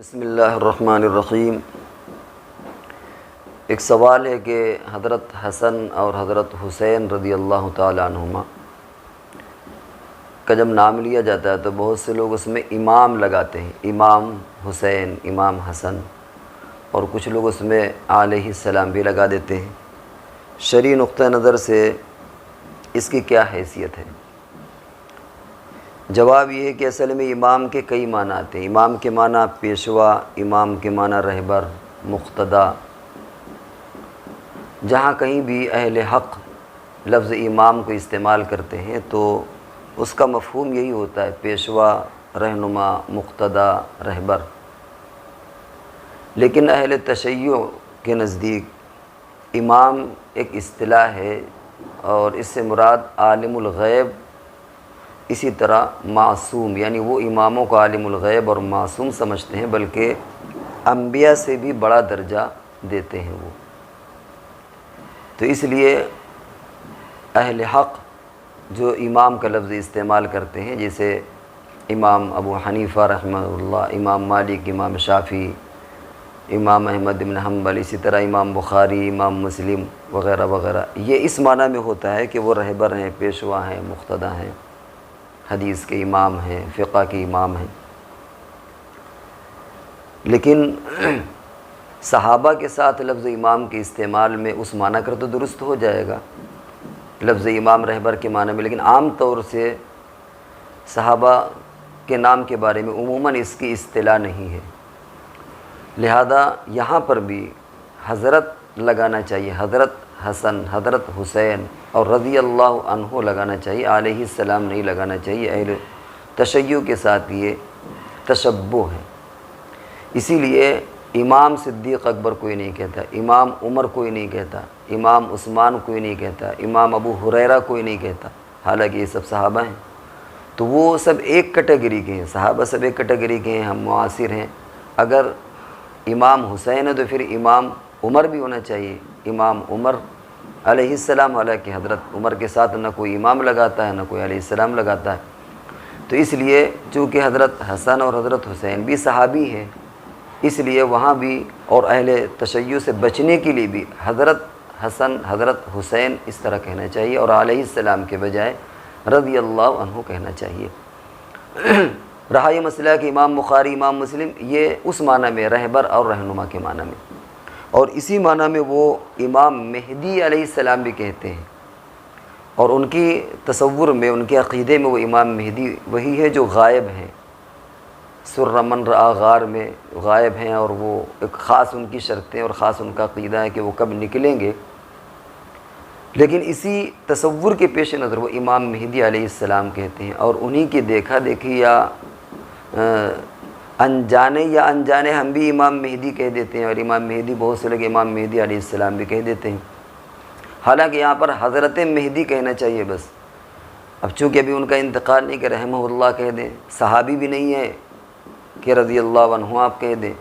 بسم اللہ الرحمن الرحیم۔ ایک سوال ہے کہ حضرت حسن اور حضرت حسین رضی اللہ تعالیٰ عنہما کا جب نام لیا جاتا ہے تو بہت سے لوگ اس میں امام لگاتے ہیں، امام حسین، امام حسن، اور کچھ لوگ اس میں علیہ السلام بھی لگا دیتے ہیں۔ شرعی نقطہ نظر سے اس کی کیا حیثیت ہے؟ جواب یہ ہے کہ اصل میں امام کے کئی معنی آتے ہیں۔ امام کے معنی پیشوا، امام کے معنی رہبر، مقتدا۔ جہاں کہیں بھی اہل حق لفظ امام کو استعمال کرتے ہیں تو اس کا مفہوم یہی ہوتا ہے، پیشوا، رہنما، مقتدا، رہبر۔ لیکن اہل تشیع کے نزدیک امام ایک اصطلاح ہے اور اس سے مراد عالم الغیب، اسی طرح معصوم، یعنی وہ اماموں کو عالم الغیب اور معصوم سمجھتے ہیں، بلکہ انبیاء سے بھی بڑا درجہ دیتے ہیں وہ۔ تو اس لیے اہل حق جو امام کا لفظ استعمال کرتے ہیں، جیسے امام ابو حنیفہ رحمہ اللہ، امام مالک، امام شافعی، امام احمد بن حنبل، اسی طرح امام بخاری، امام مسلم وغیرہ وغیرہ، یہ اس معنی میں ہوتا ہے کہ وہ رہبر ہیں، پیشوا ہیں، مقتدا ہیں، حدیث کے امام ہیں، فقہ کے امام ہیں۔ لیکن صحابہ کے ساتھ لفظ امام کے استعمال میں اس معنی کر تو درست ہو جائے گا، لفظ امام رہبر کے معنی میں، لیکن عام طور سے صحابہ کے نام کے بارے میں عموماً اس کی اصطلاح نہیں ہے، لہذا یہاں پر بھی حضرت لگانا چاہیے، حضرت حسن، حضرت حسین اور رضی اللہ عنہ لگانا چاہیے، علیہ السلام نہیں لگانا چاہیے۔ اہل تشیع کے ساتھ یہ تشبہ ہے۔ اسی لیے امام صدیق اکبر کوئی نہیں کہتا، امام عمر کوئی نہیں کہتا، امام عثمان کوئی نہیں کہتا، امام ابو ہریرہ کوئی نہیں کہتا، حالانکہ یہ سب صحابہ ہیں۔ تو وہ سب ایک کیٹیگری کے ہیں، صحابہ سب ایک کیٹیگری کے ہیں، ہم معاصر ہیں۔ اگر امام حسین ہے تو پھر امام عمر بھی ہونا چاہیے، امام عمر علیہ السلام، حالانکہ حضرت عمر کے ساتھ نہ کوئی امام لگاتا ہے نہ کوئی علیہ السلام لگاتا ہے۔ تو اس لیے چونکہ حضرت حسن اور حضرت حسین بھی صحابی ہیں، اس لیے وہاں بھی اور اہل تشیع سے بچنے کے لیے بھی حضرت حسن، حضرت حسین اس طرح کہنا چاہیے، اور علیہ السلام کے بجائے رضی اللہ عنہ کہنا چاہیے۔ رہا یہ مسئلہ کہ امام بخاری، امام مسلم، یہ اس معنی میں رہبر اور رہنما کے معنی میں، اور اسی معنی میں وہ امام مہدی علیہ السلام بھی کہتے ہیں، اور ان کی تصور میں، ان کے عقیدے میں وہ امام مہدی وہی ہے جو غائب ہیں، سر من رآ غار میں غائب ہیں، اور وہ ایک خاص ان کی شرطیں اور خاص ان کا عقیدہ ہے کہ وہ کب نکلیں گے۔ لیکن اسی تصور کے پیش نظر وہ امام مہدی علیہ السلام کہتے ہیں، اور انہی کی دیکھا دیکھی یا انجانے ہم بھی امام مہدی کہہ دیتے ہیں، اور امام مہدی بہت سے لوگ امام مہدی علیہ السلام بھی کہہ دیتے ہیں، حالانکہ یہاں پر حضرت مہدی کہنا چاہیے بس۔ اب چونکہ ابھی ان کا انتقال نہیں کہ رحمہ اللہ کہہ دیں، صحابی بھی نہیں ہے کہ رضی اللہ عنہ آپ کہہ دیں،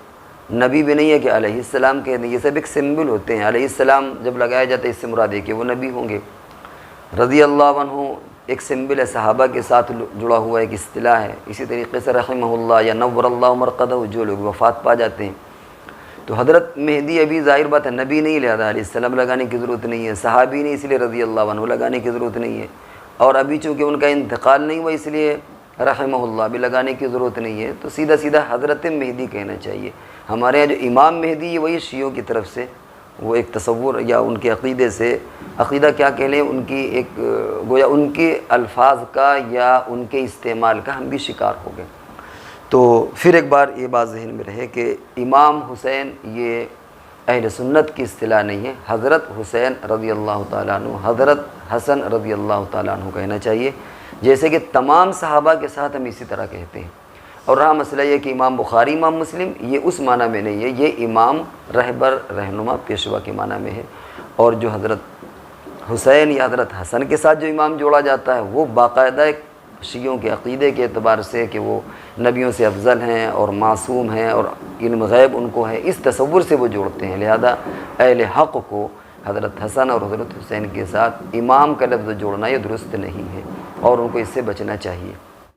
نبی بھی نہیں ہے کہ علیہ السلام کہہ دیں، یہ سب ایک سمبل ہوتے ہیں۔ علیہ السلام جب لگایا جاتا ہے اس سے مراد ہے کہ وہ نبی ہوں گے، رضی اللہ عنہ ایک سمبل ہے، صحابہ کے ساتھ جڑا ہوا ایک اصطلاح ہے۔ اسی طریقے سے رحمہ اللہ یا نور اللہ مرقدہ، جو لوگ وفات پا جاتے ہیں، تو حضرت مہدی ابھی ظاہر بات ہے نبی نہیں، لہذا علیہ السلام لگانے کی ضرورت نہیں ہے، صحابی نہیں، اس لیے رضی اللہ عنہ لگانے کی ضرورت نہیں ہے، اور ابھی چونکہ ان کا انتقال نہیں ہوا اس لیے رحمہ اللہ بھی لگانے کی ضرورت نہیں ہے، تو سیدھا سیدھا حضرت مہدی کہنا چاہیے۔ ہمارے یہاں جو امام مہدی ہے وہی شیعوں کی طرف سے وہ ایک تصور یا ان کے عقیدے سے، عقیدہ کیا کہہ لیں، ان کی ایک گویا ان کے الفاظ کا یا ان کے استعمال کا ہم بھی شکار ہو گئے۔ تو پھر ایک بار یہ بات ذہن میں رہے کہ امام حسین یہ اہل سنت کی اصطلاح نہیں ہے، حضرت حسین رضی اللہ تعالیٰ عنہ، حضرت حسن رضی اللہ تعالیٰ عنہ کہنا چاہیے، جیسے کہ تمام صحابہ کے ساتھ ہم اسی طرح کہتے ہیں۔ اور رہا مسئلہ یہ کہ امام بخاری، امام مسلم، یہ اس معنی میں نہیں ہے، یہ امام رہبر، رہنما، پیشوا کے معنی میں ہے، اور جو حضرت حسین یا حضرت حسن کے ساتھ جو امام جوڑا جاتا ہے وہ باقاعدہ ایک شیعوں کے عقیدے کے اعتبار سے کہ وہ نبیوں سے افضل ہیں اور معصوم ہیں اور علم غیب ان کو ہے، اس تصور سے وہ جوڑتے ہیں، لہذا اہل حق کو حضرت حسن اور حضرت حسین کے ساتھ امام کا لفظ جوڑنا یہ درست نہیں ہے، اور ان کو اس سے بچنا چاہیے۔